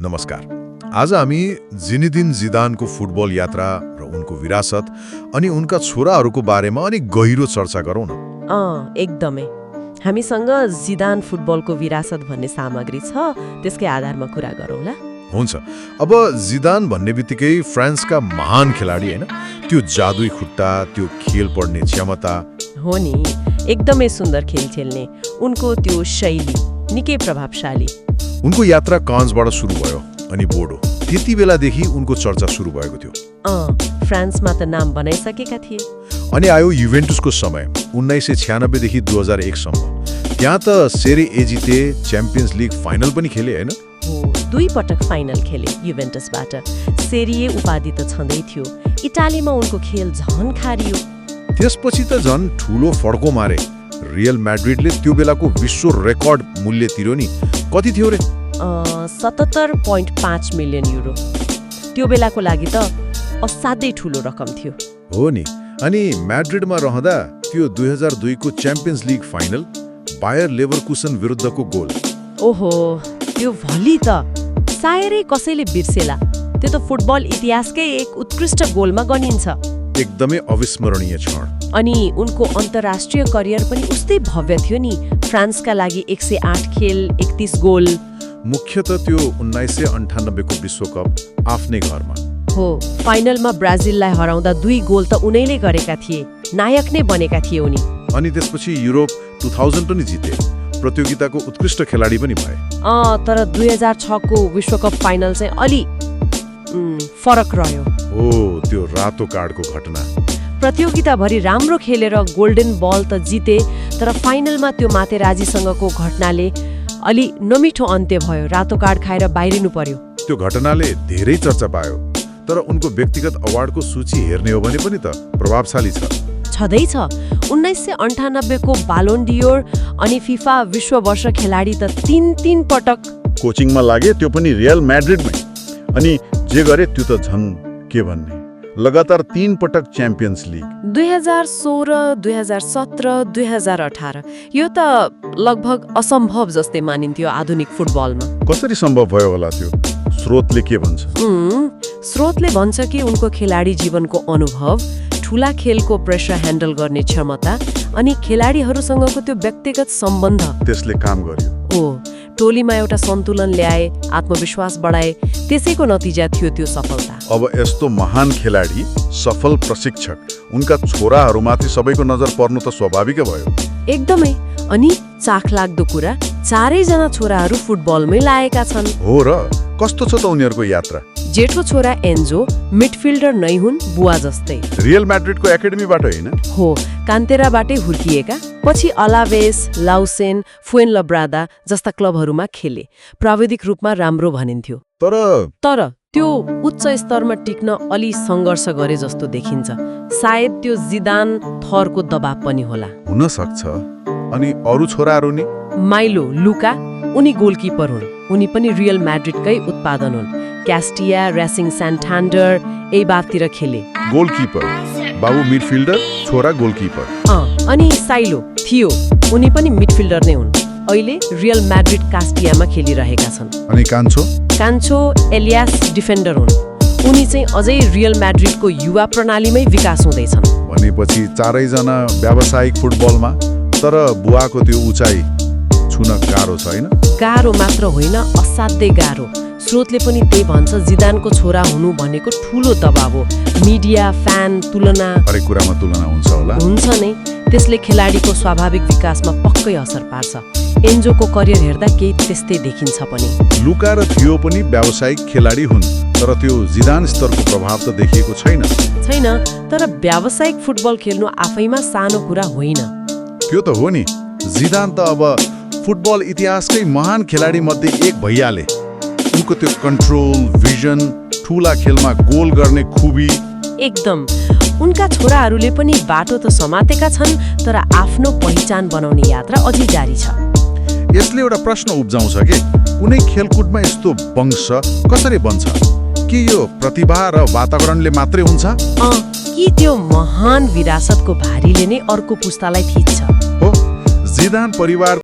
नमस्कार। आज हामी जिनेदिन जिदानको फुटबल यात्रा र उनको विरासत अनि उनका छोराहरूको बारेमा अनि गहिरो चर्चा गरौँ न। एकदमै हामीसँग जिदान फुटबलको विरासत भन्ने सामग्री छ, त्यसकै आधारमा कुरा गरौँला। हुन्छ। अब जिदान भन्ने बित्तिकै फ्रान्सका महान खेलाडी हैन, त्यो जादुई खुट्टा, त्यो खेल पढ्ने क्षमता हो नि, एकदमै सुन्दर खेल खेल्ने उनको त्यो शैली निकै प्रभावशाली। उनको यात्रा कान्सबाट सुरु भयो अनि बोर्डो, त्यति बेलादेखि उनको चर्चा सुरु भएको थियो। फ्रान्समा त नाम बनाइसकेका थिए। अनि आयो युभेन्टसको समय 1996 देखि 2001 सम्म। त्यहाँ त सेरी ए जिते, च्याम्पियन्स लिग फाइनल पनि खेले हैन? हो, 2 पटक फाइनल खेले युभेन्टसबाट। सेरिए उपाधि त छँदै थियो। इटालीमा उनको खेल झन खारियो। त्यसपछि त झन ठुलो फड्को मारे। रियल म्याड्रिडले त्यो बेलाको विश्व रेकर्ड मूल्य तिर्यो नि, कति थियो रे? 77.5 मिलियन युरो। त्यो बेलाको लागि त असाध्यै ठुलो रकम थियो। हो नि। अनि म्याड्रिडमा रहँदा त्यो 2002 को च्याम्पियन्स लिग फाइनल, बायर लेभरकुसन विरुद्धको गोल। ओहो, त्यो भली त सायरै कसैले बिर्सेला। त्यो त फुटबल इतिहासकै एक उत्कृष्ट गोलमा गनिन्छ। एकदमै अविस्मरणीय क्षण। अनि उनको अन्तर्राष्ट्रिय करियर पनि उस्तै भव्य थियो नि। फ्रान्सका लागि 108 खेल, 31 गोल। मुख्यतः त्यो 1998 को विश्वकप आफ्नै घरमा। हो, फाइनलमा ब्राजिललाई हराउँदा 2 गोल त उनैले गरेका थिए। नायक नै बनेका थिए उनी। अनि त्यसपछि युरोप 2000 पनि जिते, प्रतियोगिताको उत्कृष्ट खेलाडी पनि भए। तर 2006 को विश्वकप फाइनल चाहिँ अलि फरक रह्यो। हो, त्यो रातो कार्डको घटना। प्रतियोगिताभरि राम्रो खेलेर गोल्डन बल त जिते, तर फाइनलमा त्यो मातेराजीसँगको घटनाले अलि नमिठो अन्त्य भयो। रातो कार्ड खाएर बाहिरिनु पर्यो। त्यो घटनाले धेरै चर्चा पायो, तर उनको व्यक्तिगत अवार्डको सूची हेर्ने हो भने पनि त प्रभावशाली छँदैछ। 1998 को बालोन डियोर अनि फिफा विश्व वर्ष खेलाडी त 3 पटक कोचिङमा लागे, त्यो पनि रियल म्याड्रिडमै। अनि जे गरे त्यो त झन् के भन्ने, लगातार 3 पटक च्याम्पियन्स लिग। 2016, 2017, 2018 यो त लगभग असम्भव जस्तै मानिन्थ्यो आधुनिक फुटबलमा। कसरी सम्भव भयो होला त्यो? स्रोतले के भन्छ? स्रोतले भन्छ कि उनको खेलाडी जीवनको अनुभव, ठुला खेलको प्रेसर ह्यान्डल गर्ने क्षमता अनि खेलाडीहरूसँगको त्यो व्यक्तिगत सम्बन्ध, त्यसले काम गर्यो। टोलीमा एउटा सन्तुलन ल्याए, आत्मविश्वास बढाए, त्यसैको नतिजा थियो त्यो सफलता। अब यस्तो महान खेलाडी, सफल प्रशिक्षक, उनका छोराहरूमाथि सबैको नजर पर्नु त स्वाभाविक भयो। एकदमै। अनि चाखलाग्दो कुरा, 4जना छोराहरू फुटबलमै लागेका छन्। हो र, कस्तो छ त उनीहरूको यात्रा? जेठो छोरा एन्जो मिडफिल्डर नै हुन्, बुवा जस्तै। रियल म्याड्रिडको एकाडेमीबाट हैन? हो, कान्तेराबाटै हुर्किएका। पछि अलावेस, लाउसेन, फुएनलब्रादा जस्ता क्लबहरूमा खेले। प्राविधिक रूपमा राम्रो भनिन्थ्यो। तर त्यो उच्च स्तरमा टिक्न अलि सङ्घर्ष गरे जस्तो देखिन्छ। सायद त्यो जिदान थरको दबाव पनि होला। हुन सक्छ। अनि अरू छोराहरू नि? माइलो लुका, उनी गोलकिपर हुन्। उनी पनि रियल म्याड्रिडकै उत्पादन हुन्। क्यास्टिया, रेसिङ स्यान्टान्डर यही बाबतिर खेले। गोलकिपर, बाबु मिडफिल्डर, छोरा गोलकिपर। अनि साइलो थियो, उनी पनि मिडफिल्डर नै हुन्। अहिले रियल म्याड्रिड कास्टियामा खेलिरहेका छन्। अनि कान्छो एलियास डिफेन्डर हुन्। उनी चाहिँ अझै रियल म्याड्रिडको युवा प्रणालीमै विकास हुँदैछन्। भनेपछि 4जना व्यावसायिक फुटबलमा, तर बुवाको त्यो उचाइ छुन गाह्रो छ हैन? गाह्रो मात्र होइन, असाध्यै गाह्रो। स्रोतले पनि त्यही भन्छ। जिदानको छोरा हुनु भनेको ठुलो दबाव हो। मिडिया, फ्यान, तुलना, हरेक कुरामा तुलना हुन्छ होला। हुन्छ नै। त्यसले खेलाडीको स्वाभाविक विकासमा पक्कै असर पार्छ। एन्जोको करियर हेर्दा केही त्यस्तै देखिन्छ पनि। लुका र थियो पनि व्यावसायिक खेलाडी हुन्, तर त्यो जिदान स्तरको प्रभाव त देखिएको छैन। तर व्यावसायिक फुटबल खेल्नु आफैमा सानो कुरा होइन। त्यो त हो नि। जिदान त अब फुटबल इतिहासकै महान खेलाडी मध्ये एक भइहाले। उनको त्यो कन्ट्रोल, भिजन, ठुला खेलमा गोल गर्ने खुबी। एकदम। उनका छोराहरूले पनि बाटो त समातेका छन्, तर आफ्नो पहिचान बनाउने यात्रा अझै जारी छ। यसले एउटा प्रश्न उब्जाउँछ कि कुनै खेलकुदमा यस्तो वंश कसरी बन्छ? के यो प्रतिभा र वातावरणले मात्रै हुन्छ, कि त्यो महान विरासतको भारीले नै अर्को पुस्तालाई थिच्छ? हो, जिदान परिवार